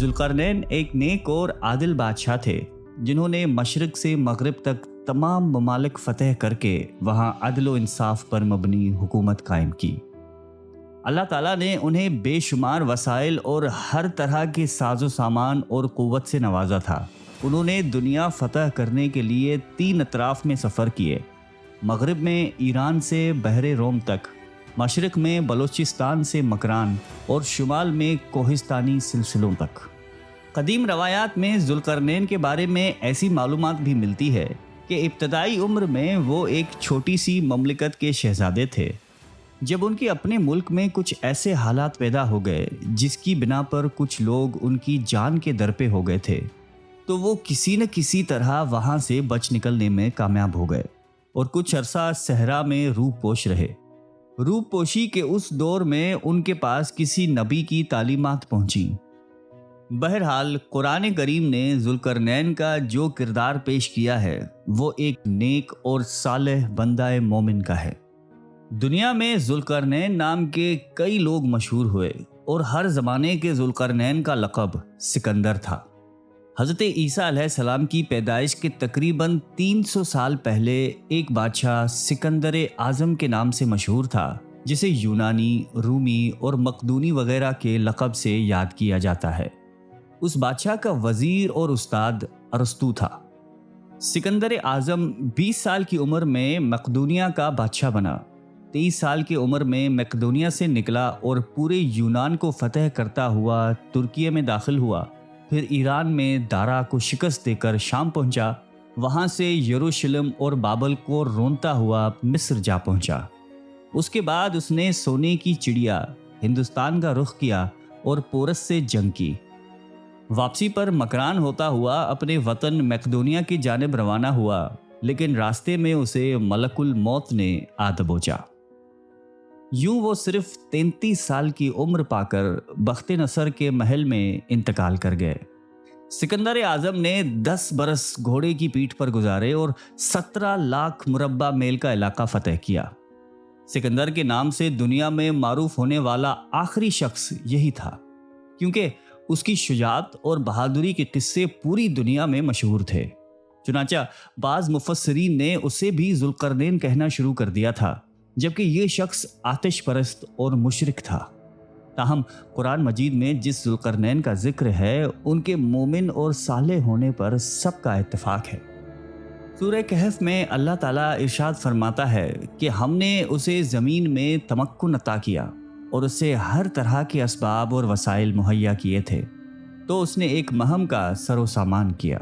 ذوالقرنین ایک نیک اور عادل بادشاہ تھے جنہوں نے مشرق سے مغرب تک تمام ممالک فتح کر کے وہاں عدل و انصاف پر مبنی حکومت قائم کی۔ اللہ تعالیٰ نے انہیں بے شمار وسائل اور ہر طرح کے ساز و سامان اور قوت سے نوازا تھا۔ انہوں نے دنیا فتح کرنے کے لیے 3 اطراف میں سفر کیے، مغرب میں ایران سے بحر روم تک، مشرق میں بلوچستان سے مکران اور شمال میں کوہستانی سلسلوں تک۔ قدیم روایات میں ذوالقرنین کے بارے میں ایسی معلومات بھی ملتی ہے کہ ابتدائی عمر میں وہ ایک چھوٹی سی مملکت کے شہزادے تھے۔ جب ان کے اپنے ملک میں کچھ ایسے حالات پیدا ہو گئے جس کی بنا پر کچھ لوگ ان کی جان کے در پہ ہو گئے تھے، تو وہ کسی نہ کسی طرح وہاں سے بچ نکلنے میں کامیاب ہو گئے اور کچھ عرصہ صحرا میں روح پوش رہے۔ روح پوشی کے اس دور میں ان کے پاس کسی نبی کی تعلیمات پہنچیں۔ بہرحال قرآن کریم نے ذوالقرنین کا جو کردار پیش کیا ہے وہ ایک نیک اور صالح بندہ مومن کا ہے۔ دنیا میں ذوالقرنین نام کے کئی لوگ مشہور ہوئے اور ہر زمانے کے ذوالقرنین کا لقب سکندر تھا۔ حضرت عیسیٰ علیہ السلام کی پیدائش کے تقریباً 300 سال پہلے ایک بادشاہ سکندر اعظم کے نام سے مشہور تھا، جسے یونانی، رومی اور مقدونی وغیرہ کے لقب سے یاد کیا جاتا ہے۔ اس بادشاہ کا وزیر اور استاد ارسطو تھا۔ سکندر اعظم 20 سال کی عمر میں مقدونیہ کا بادشاہ بنا۔ 23 سال کی عمر میں مقدونیہ سے نکلا اور پورے یونان کو فتح کرتا ہوا ترکیہ میں داخل ہوا، پھر ایران میں دارا کو شکست دے کر شام پہنچا، وہاں سے یروشلم اور بابل کو رونتا ہوا مصر جا پہنچا۔ اس کے بعد اس نے سونے کی چڑیا ہندوستان کا رخ کیا اور پورس سے جنگ کی۔ واپسی پر مکران ہوتا ہوا اپنے وطن مقدونیہ کی جانب روانہ ہوا، لیکن راستے میں اسے ملک الموت نے آ دبوچا۔ یوں وہ صرف 33 سال کی عمر پا کر بخت نصر کے محل میں انتقال کر گئے۔ سکندر اعظم نے 10 برس گھوڑے کی پیٹھ پر گزارے اور 17 لاکھ مربع میل کا علاقہ فتح کیا۔ سکندر کے نام سے دنیا میں معروف ہونے والا آخری شخص یہی تھا، کیونکہ اس کی شجاعت اور بہادری کے قصے پوری دنیا میں مشہور تھے۔ چنانچہ بعض مفسرین نے اسے بھی ذوالقرنین کہنا شروع کر دیا تھا، جبکہ یہ شخص آتش پرست اور مشرک تھا۔ تاہم قرآن مجید میں جس ذوالقرنین کا ذکر ہے ان کے مومن اور صالح ہونے پر سب کا اتفاق ہے۔ سورہ کہف میں اللہ تعالیٰ ارشاد فرماتا ہے کہ ہم نے اسے زمین میں تمکن عطا کیا اور اسے ہر طرح کے اسباب اور وسائل مہیا کیے تھے، تو اس نے ایک مہم کا سر و سامان کیا۔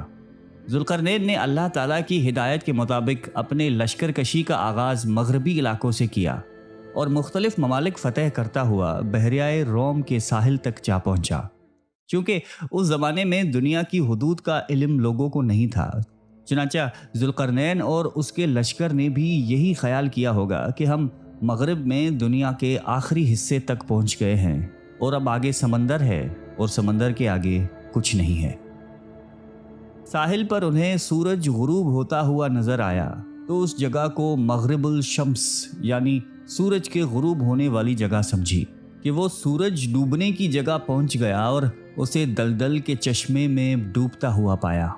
ذوالقرنین نے اللہ تعالیٰ کی ہدایت کے مطابق اپنے لشکر کشی کا آغاز مغربی علاقوں سے کیا اور مختلف ممالک فتح کرتا ہوا بحریہ روم کے ساحل تک جا پہنچا۔ چونکہ اس زمانے میں دنیا کی حدود کا علم لوگوں کو نہیں تھا، چنانچہ ذوالقرنین اور اس کے لشکر نے بھی یہی خیال کیا ہوگا کہ ہم مغرب میں دنیا کے آخری حصے تک پہنچ گئے ہیں اور اب آگے سمندر ہے اور سمندر کے آگے کچھ نہیں ہے۔ ساحل پر انہیں سورج غروب ہوتا ہوا نظر آیا تو اس جگہ کو مغرب الشمس یعنی سورج کے غروب ہونے والی جگہ سمجھی کہ وہ سورج ڈوبنے کی جگہ پہنچ گیا اور اسے دلدل کے چشمے میں ڈوبتا ہوا پایا۔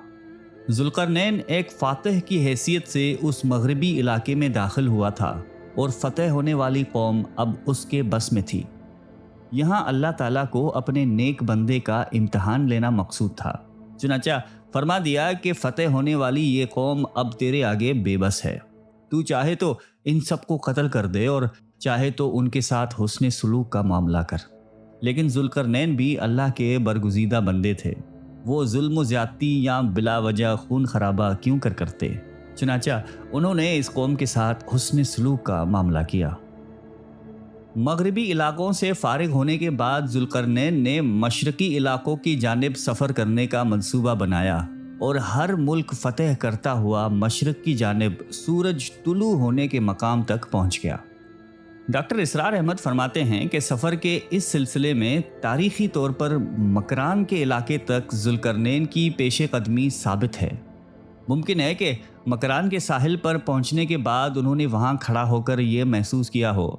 ذوالقرنین ایک فاتح کی حیثیت سے اس مغربی علاقے میں داخل ہوا تھا اور فتح ہونے والی قوم اب اس کے بس میں تھی۔ یہاں اللہ تعالیٰ کو اپنے نیک بندے کا امتحان لینا مقصود تھا، چنانچہ فرما دیا کہ فتح ہونے والی یہ قوم اب تیرے آگے بے بس ہے، تو چاہے تو ان سب کو قتل کر دے اور چاہے تو ان کے ساتھ حسن سلوک کا معاملہ کر۔ لیکن ذوالقرنین بھی اللہ کے برگزیدہ بندے تھے، وہ ظلم و زیادتی یا بلا وجہ خون خرابہ کیوں کرتے، چنانچہ انہوں نے اس قوم کے ساتھ حسن سلوک کا معاملہ کیا۔ مغربی علاقوں سے فارغ ہونے کے بعد ذوالقرنین نے مشرقی علاقوں کی جانب سفر کرنے کا منصوبہ بنایا اور ہر ملک فتح کرتا ہوا مشرق کی جانب سورج طلوع ہونے کے مقام تک پہنچ گیا۔ ڈاکٹر اسرار احمد فرماتے ہیں کہ سفر کے اس سلسلے میں تاریخی طور پر مکران کے علاقے تک ذوالقرنین کی پیش قدمی ثابت ہے۔ ممکن ہے کہ مکران کے ساحل پر پہنچنے کے بعد انہوں نے وہاں کھڑا ہو کر یہ محسوس کیا ہو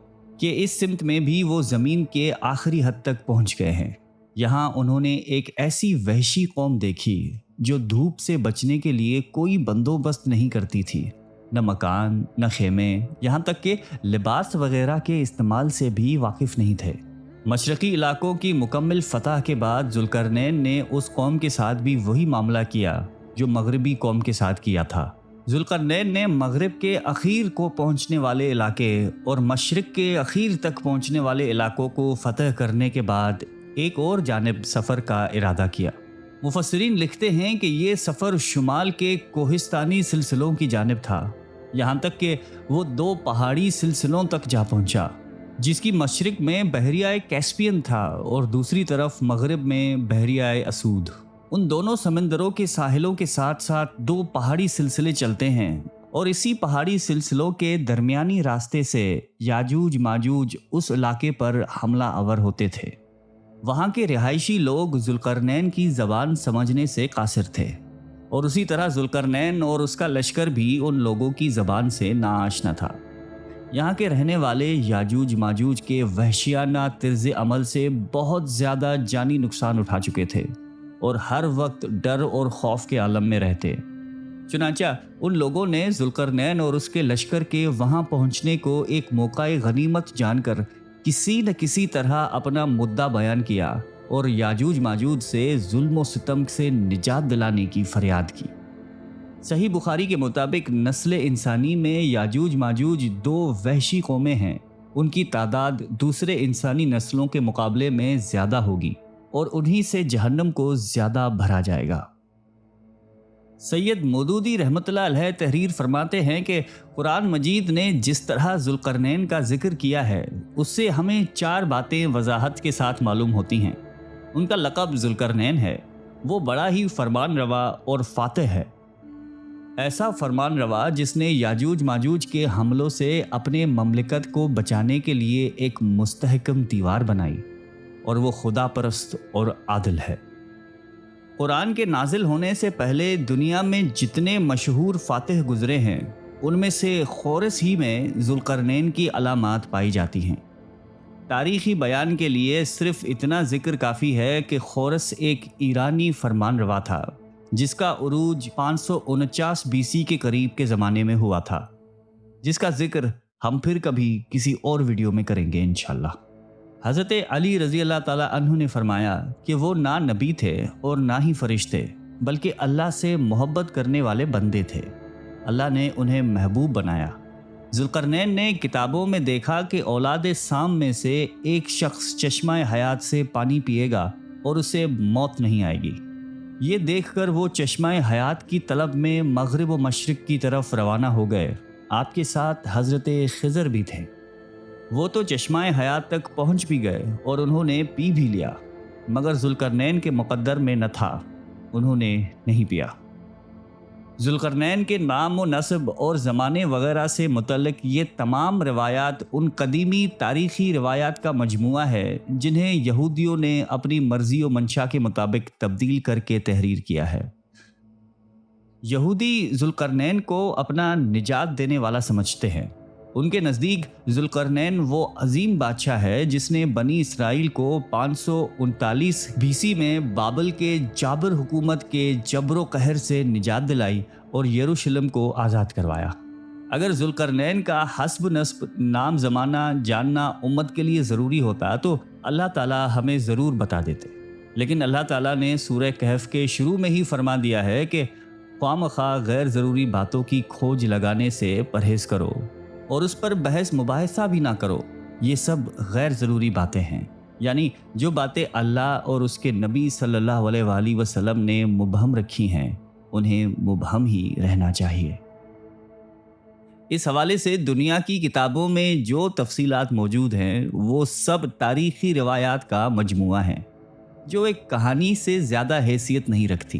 کہ اس سمت میں بھی وہ زمین کے آخری حد تک پہنچ گئے ہیں۔ یہاں انہوں نے ایک ایسی وحشی قوم دیکھی جو دھوپ سے بچنے کے لیے کوئی بندوبست نہیں کرتی تھی، نہ مکان، نہ خیمے، یہاں تک کہ لباس وغیرہ کے استعمال سے بھی واقف نہیں تھے۔ مشرقی علاقوں کی مکمل فتح کے بعد ذوالقرنین نے اس قوم کے ساتھ بھی وہی معاملہ کیا جو مغربی قوم کے ساتھ کیا تھا۔ ذوالقرنین نے مغرب کے اخیر کو پہنچنے والے علاقے اور مشرق کے اخیر تک پہنچنے والے علاقوں کو فتح کرنے کے بعد ایک اور جانب سفر کا ارادہ کیا۔ مفسرین لکھتے ہیں کہ یہ سفر شمال کے کوہستانی سلسلوں کی جانب تھا، یہاں تک کہ وہ 2 پہاڑی سلسلوں تک جا پہنچا، جس کی مشرق میں بحریہ کیسپین تھا اور دوسری طرف مغرب میں بحریہ اسود۔ ان دونوں سمندروں کے ساحلوں کے ساتھ ساتھ 2 پہاڑی سلسلے چلتے ہیں، اور اسی پہاڑی سلسلوں کے درمیانی راستے سے یاجوج ماجوج اس علاقے پر حملہ آور ہوتے تھے۔ وہاں کے رہائشی لوگ ذوالقرنین کی زبان سمجھنے سے قاصر تھے، اور اسی طرح ذوالقرنین اور اس کا لشکر بھی ان لوگوں کی زبان سے ناآشنا تھا۔ یہاں کے رہنے والے یاجوج ماجوج کے وحشیانہ طرز عمل سے بہت زیادہ جانی نقصان اٹھا چکے تھے اور ہر وقت ڈر اور خوف کے عالم میں رہتے۔ چنانچہ ان لوگوں نے ذوالقرنین اور اس کے لشکر کے وہاں پہنچنے کو ایک موقع غنیمت جان کر کسی نہ کسی طرح اپنا مدعا بیان کیا اور یاجوج ماجوج سے ظلم و ستم سے نجات دلانے کی فریاد کی۔ صحیح بخاری کے مطابق نسل انسانی میں یاجوج ماجوج 2 وحشی قومیں ہیں، ان کی تعداد دوسرے انسانی نسلوں کے مقابلے میں زیادہ ہوگی اور انہی سے جہنم کو زیادہ بھرا جائے گا۔ سید مودودی رحمۃ اللہ علیہ تحریر فرماتے ہیں کہ قرآن مجید نے جس طرح ذوالقرنین کا ذکر کیا ہے اس سے ہمیں 4 باتیں وضاحت کے ساتھ معلوم ہوتی ہیں۔ ان کا لقب ذوالقرنین ہے، وہ بڑا ہی فرمان روا اور فاتح ہے، ایسا فرمان روا جس نے یاجوج ماجوج کے حملوں سے اپنے مملکت کو بچانے کے لیے ایک مستحکم دیوار بنائی، اور وہ خدا پرست اور عادل ہے۔ قرآن کے نازل ہونے سے پہلے دنیا میں جتنے مشہور فاتح گزرے ہیں ان میں سے خورس ہی میں ذوالقرنین کی علامات پائی جاتی ہیں۔ تاریخی بیان کے لیے صرف اتنا ذکر کافی ہے کہ خورس ایک ایرانی فرمان روا تھا جس کا عروج 549 BC کے قریب کے زمانے میں ہوا تھا، جس کا ذکر ہم پھر کبھی کسی اور ویڈیو میں کریں گے انشاءاللہ۔ حضرت علی رضی اللہ تعالیٰ عنہ نے فرمایا کہ وہ نہ نبی تھے اور نہ ہی فرشتے، بلکہ اللہ سے محبت کرنے والے بندے تھے۔ اللہ نے انہیں محبوب بنایا۔ ذوالقرنین نے کتابوں میں دیکھا کہ اولاد سام میں سے ایک شخص چشمہ حیات سے پانی پیے گا اور اسے موت نہیں آئے گی۔ یہ دیکھ کر وہ چشمہ حیات کی طلب میں مغرب و مشرق کی طرف روانہ ہو گئے۔ آپ کے ساتھ حضرت خضر بھی تھے۔ وہ تو چشمہ حیات تک پہنچ بھی گئے اور انہوں نے پی بھی لیا، مگر ذوالقرنین کے مقدر میں نہ تھا، انہوں نے نہیں پیا۔ ذوالقرنین کے نام و نسب اور زمانے وغیرہ سے متعلق یہ تمام روایات ان قدیمی تاریخی روایات کا مجموعہ ہے جنہیں یہودیوں نے اپنی مرضی و منشا کے مطابق تبدیل کر کے تحریر کیا ہے۔ یہودی ذوالقرنین کو اپنا نجات دینے والا سمجھتے ہیں۔ ان کے نزدیک ذوالقرنین وہ عظیم بادشاہ ہے جس نے بنی اسرائیل کو 539 BC میں بابل کے جابر حکومت کے جبر و قہر سے نجات دلائی اور یروشلم کو آزاد کروایا۔ اگر ذوالقرنین کا حسب نسب نام زمانہ جاننا امت کے لیے ضروری ہوتا تو اللہ تعالیٰ ہمیں ضرور بتا دیتے، لیکن اللہ تعالیٰ نے سورہ کہف کے شروع میں ہی فرما دیا ہے کہ خواہ مخواہ غیر ضروری باتوں کی کھوج لگانے سے پرہیز کرو اور اس پر بحث مباحثہ بھی نہ کرو، یہ سب غیر ضروری باتیں ہیں، یعنی جو باتیں اللہ اور اس کے نبی صلی اللہ علیہ وآلہ وسلم نے مبہم رکھی ہیں انہیں مبہم ہی رہنا چاہیے۔ اس حوالے سے دنیا کی کتابوں میں جو تفصیلات موجود ہیں وہ سب تاریخی روایات کا مجموعہ ہیں جو ایک کہانی سے زیادہ حیثیت نہیں رکھتی۔